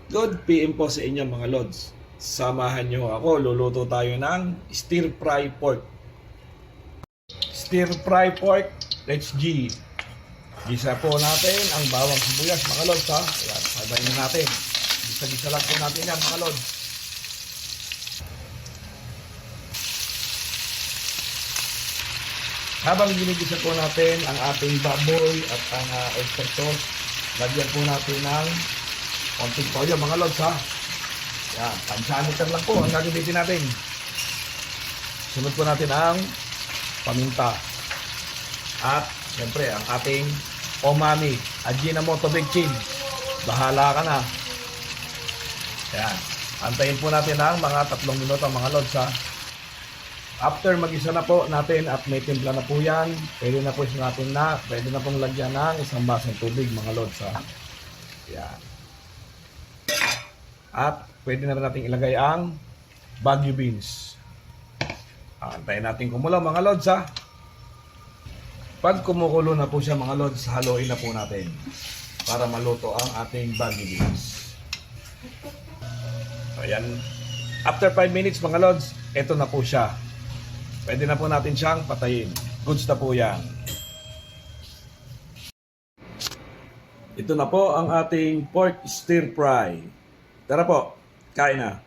Good PM po sa inyo mga lods. Samahan nyo ako, luluto tayo ng stir fry pork. Stir fry pork, let's G. Gisa po natin ang bawang sibuyas mga lods ha. Ayan, sabayin na natin. Gisa-gisa lang po natin yan mga lods. Habang ginigisa po natin ang ating baboy at ang oyster sauce, lagyan po natin ng konting toyo mga lods ha. Yan, pansaniter lang po ang gagamitin natin. Sunod po natin ang paminta. At siyempre ang ating umami, Ajinomoto Bechin. Bahala ka na. Yan. Antayin po natin ang mga 3 minuto mga lods ha. After mag-isa na po natin at may timpla na po yan, pwede na po natin na, pwede na pong lagyan ng isang basong tubig mga lods ha. Yan. At pwede na rin natin ilagay ang Baguio beans. Antayin natin kumulo mga lods ha. Pag kumukulo na po siya mga lods, haluin na po natin para maluto ang ating Baguio beans. Ayan. After 5 minutes mga lods, ito na po siya. Pwede na po natin siyang patayin. Goods na po yan. Ito na po ang ating pork stir fry. Tara po, kain na.